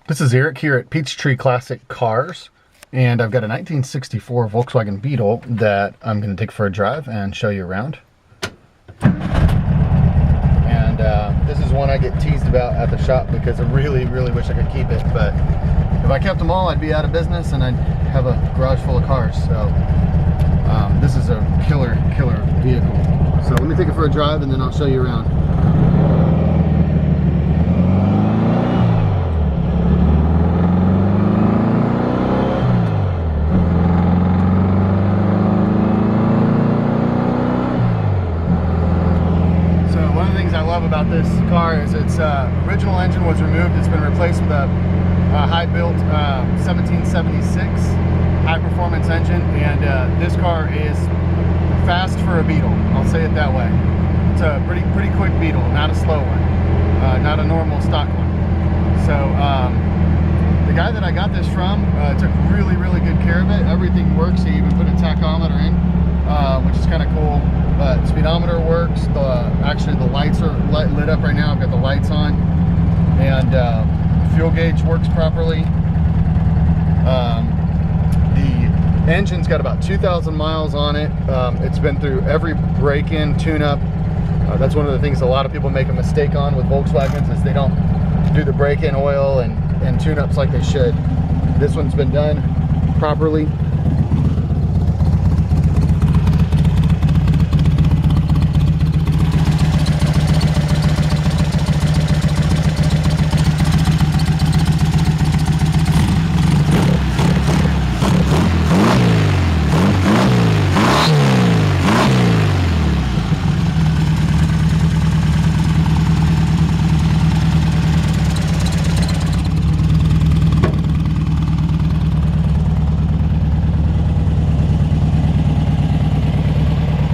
This is Eric here at Peachtree Classic Cars, and I've got a 1964 Volkswagen Beetle that I'm going to take for a drive and show you around. And this is one I get teased about at the shop because I really wish I could keep it, but if I kept them all I'd be out of business and I'd have a garage full of cars. So this is a killer vehicle. So let me take it for a drive and then I'll show you around. About this car is its original engine was removed. It's been replaced with a high-built 1776 high-performance engine, and this car is fast for a Beetle. I'll say it that way. It's a pretty quick Beetle, not a slow one, not a normal stock one. So the guy that I got this from took really good care of it. Everything works. He even put a tachometer in, which is kind of cool. But speedometer works. Actually the lights are lit up right now. I've got the lights on, and fuel gauge works properly. The engine's got about 2,000 miles on it. It's been through every break-in, tune-up. That's one of the things a lot of people make a mistake on with Volkswagens, is they don't do the break-in oil and tune-ups like they should. This one's been done properly.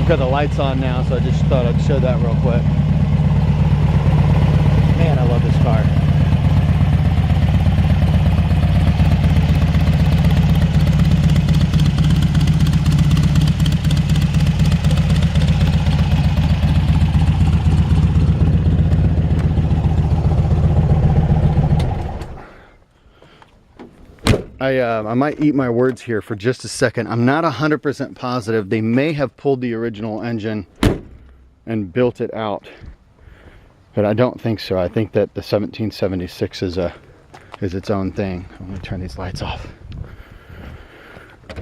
Got the lights on now, so I just thought I'd show that real quick. Man, I love this car. I might eat my words here for just a second. I'm not 100% positive. They may have pulled the original engine and built it out, but I don't think so. I think that the 1776 is its own thing. Let me turn these lights off.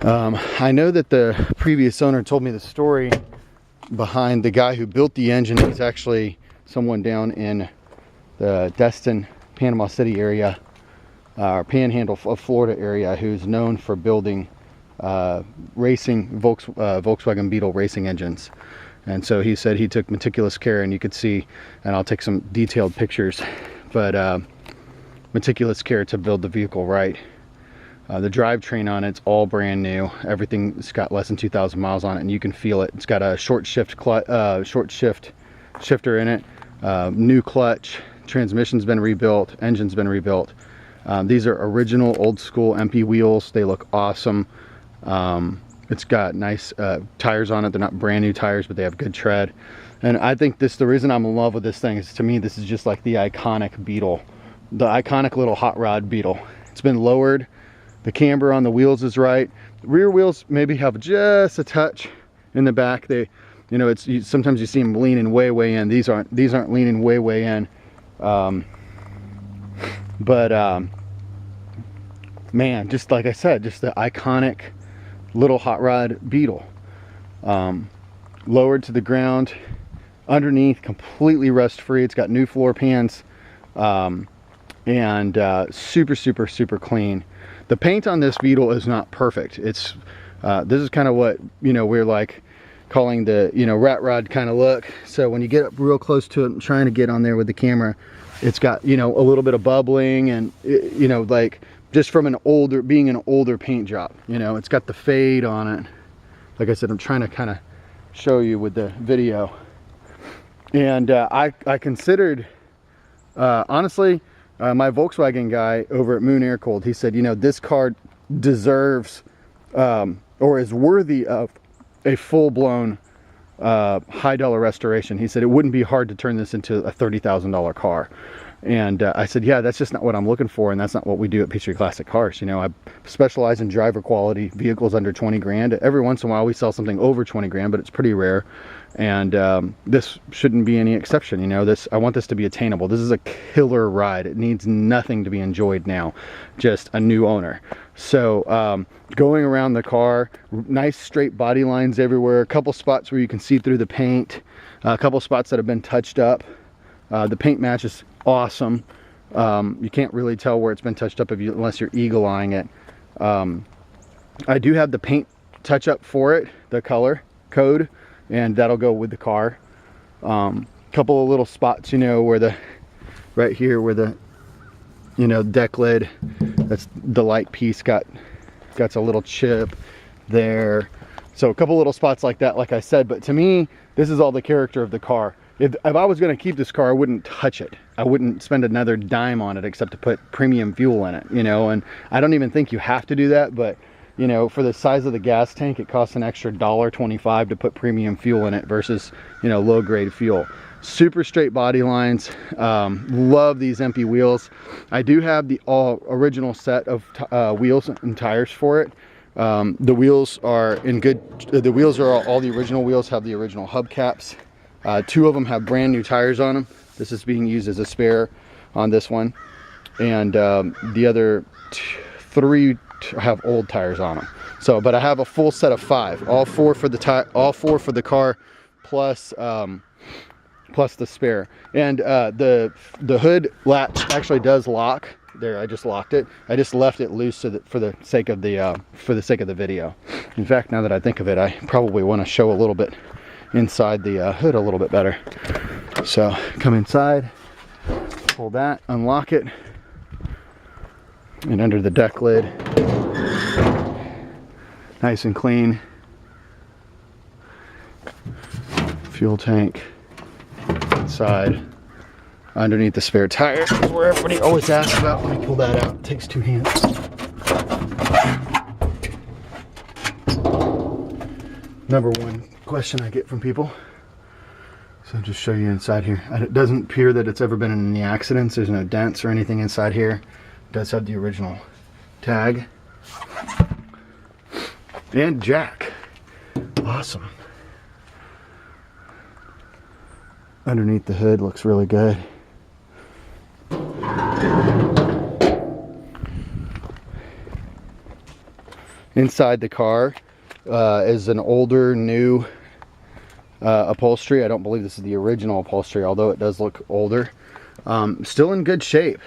I know that the previous owner told me the story behind the guy who built the engine. He's actually someone down in the Destin, Panama City area, or Panhandle of Florida area, who's known for building racing Volkswagen Beetle racing engines. And so he said he took meticulous care, and you could see, and I'll take some detailed pictures, but meticulous care to build the vehicle right. The drivetrain on it's all brand new. Everything's got less than 2,000 miles on it, and you can feel it. It's got a short shift shifter in it, new clutch, transmission's been rebuilt, engine's been rebuilt. These are original old school MP wheels. They look awesome. It's got nice tires on it. They're not brand new tires, but they have good tread. And I think the reason I'm in love with this thing is, to me, this is just like the iconic Beetle, the iconic little hot rod Beetle. It's been lowered. The camber on the wheels is right. The rear wheels maybe have just a touch in the back. They, you know, sometimes you see them leaning way in. These aren't leaning way in. Man, just like I said, just the iconic little hot rod Beetle. Lowered to the ground, underneath completely rust free. It's got new floor pans, and super clean. The paint on this Beetle is not perfect. It's this is kind of what, you know, we're like calling the, you know, rat rod kind of look. So when you get up real close to it and trying to get on there with the camera, it's got, you know, a little bit of bubbling, and you know, like just from being an older paint job. You know, it's got the fade on it. Like I said, I'm trying to kind of show you with the video. And I considered, honestly, my Volkswagen guy over at Moon Air Cooled, he said, you know, this car deserves or is worthy of a full-blown high dollar restoration. He said it wouldn't be hard to turn this into a $30,000 car. And I said, yeah, that's just not what I'm looking for, and that's not what we do at Peachtree Classic Cars. You know, I specialize in driver quality vehicles under 20 grand. Every once in a while we sell something over 20 grand, but it's pretty rare. And this shouldn't be any exception. You know, I want this to be attainable. This is a killer ride. It needs nothing to be enjoyed now, just a new owner. So going around the car, nice straight body lines everywhere, a couple spots where you can see through the paint, a couple spots that have been touched up. The paint match is awesome. You can't really tell where it's been touched up unless you're eagle-eyeing it. I do have the paint touch up for it, the color code, and that'll go with the car. Couple of little spots, you know, where right here where the, you know, deck lid, that's the light piece got a little chip there. So a couple little spots like that, like I said. But to me, this is all the character of the car. If I was going to keep this car, I wouldn't touch it. I wouldn't spend another dime on it except to put premium fuel in it, you know. And I don't even think you have to do that, but you know, for the size of the gas tank, it costs an extra $1.25 to put premium fuel in it versus, you know, low grade fuel. Super straight body lines. Love these empty wheels. I do have the all original set of wheels and tires for it. The wheels are in good, the wheels are all the original wheels have the original hubcaps. 2 of them have brand new tires on them. This is being used as a spare on this one. And the other 3 have old tires on them. So, but I have a full set of 5, all 4 for the car, plus plus the spare. And the hood latch actually does lock. There, I just locked it. I just left it loose so that for the sake of the video. In fact, now that I think of it, I probably want to show a little bit inside the hood a little bit better. So come inside, pull that, unlock it, and under the deck lid, nice and clean. Fuel tank inside, underneath the spare tire, where everybody always asks about. Let me pull that out. It takes 2 hands. Number 1 question I get from people. So I'll just show you inside here. It doesn't appear that it's ever been in any accidents. There's no dents or anything inside here. It does have the original tag. And jack. Awesome. Underneath the hood looks really good. Inside the car is an older, new upholstery. I don't believe this is the original upholstery, although it does look older. Still in good shape.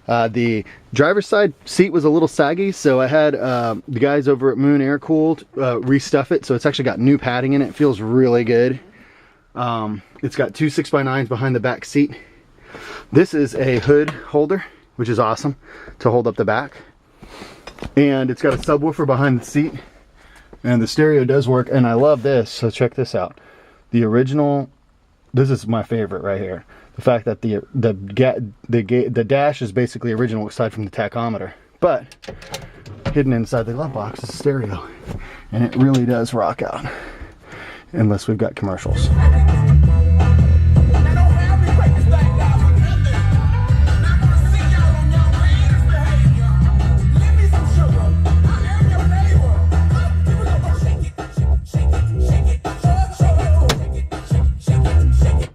The driver's side seat was a little saggy, so I had the guys over at Moon Air Cooled restuff it, so it's actually got new padding in it. It feels really good. It's got 2 6x9s behind the back seat. This is a hood holder, which is awesome to hold up the back. And it's got a subwoofer behind the seat. And the stereo does work, and I love this. So check this out. The original, this is my favorite right here. The fact that the dash is basically original aside from the tachometer. But hidden inside the glove box is stereo. And it really does rock out. Unless we've got commercials.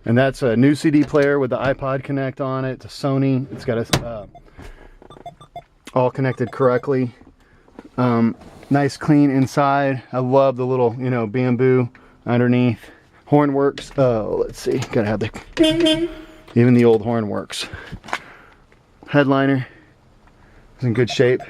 And that's a new CD player with the iPod Connect on it. It's a Sony. It's got a all connected correctly. Nice clean inside. I love the little, you know, bamboo underneath. Horn works. Let's see. Gotta have the even the old horn works. Headliner is in good shape.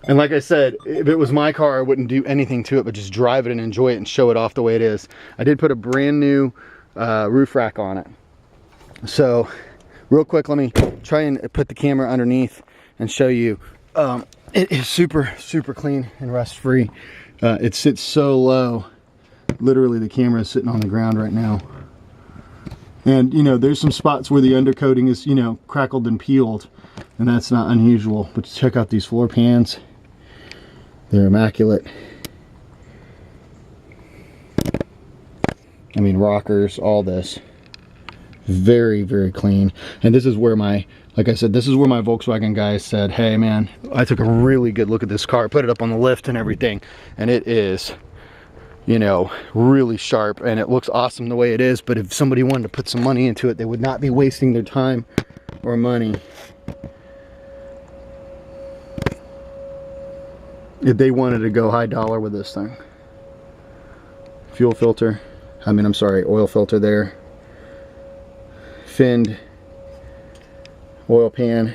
And like I said, if it was my car, I wouldn't do anything to it but just drive it and enjoy it and show it off the way it is. I did put a brand new roof rack on it. So real quick, let me try and put the camera underneath and show you. It is super clean and rust free. It sits so low, literally the camera is sitting on the ground right now. And you know, there's some spots where the undercoating is, you know, crackled and peeled, and that's not unusual. But check out these floor pans. They're immaculate. I mean, rockers, all this. Very, very clean. And this is where my, like I said, this is where my Volkswagen guys said, hey man, I took a really good look at this car, put it up on the lift and everything, and it is, you know, really sharp, and it looks awesome the way it is. But if somebody wanted to put some money into it, they would not be wasting their time or money if they wanted to go high dollar with this thing. Fuel filter, I mean, I'm sorry, oil filter there. Finned oil pan,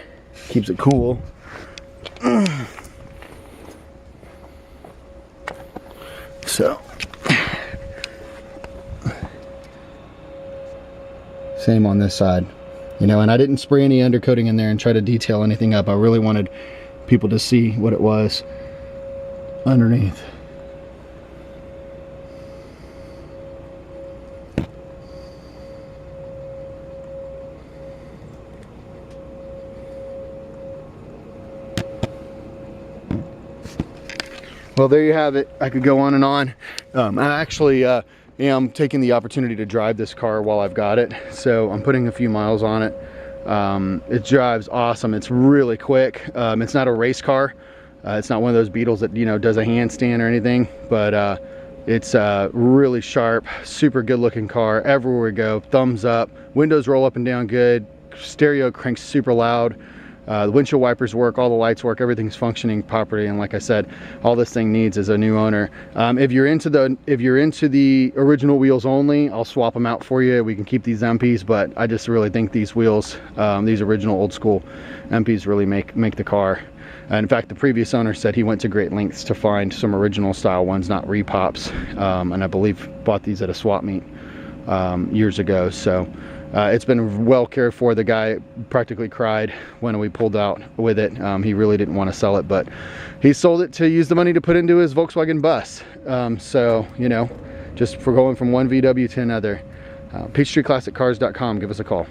keeps it cool. So, same on this side, you know, and I didn't spray any undercoating in there and try to detail anything up. I really wanted people to see what it was underneath. Well, there you have it. I could go on and on. I actually am taking the opportunity to drive this car while I've got it. So I'm putting a few miles on it. It drives awesome. It's really quick. It's not a race car. It's not one of those Beetles that, you know, does a handstand or anything, but it's really sharp, super good looking car. Everywhere we go, thumbs up. Windows roll up and down good. Stereo cranks super loud. The windshield wipers work, all the lights work, everything's functioning properly, and like I said, all this thing needs is a new owner. If you're into the original wheels only, I'll swap them out for you. We can keep these MPs, but I just really think these wheels, these original old school MPs, really make the car. In fact, the previous owner said he went to great lengths to find some original style ones, not repops, and I believe bought these at a swap meet years ago. So it's been well cared for. The guy practically cried when we pulled out with it. He really didn't want to sell it, but he sold it to use the money to put into his Volkswagen bus. So, you know, just for going from one VW to another. PeachtreeClassicCars.com, give us a call.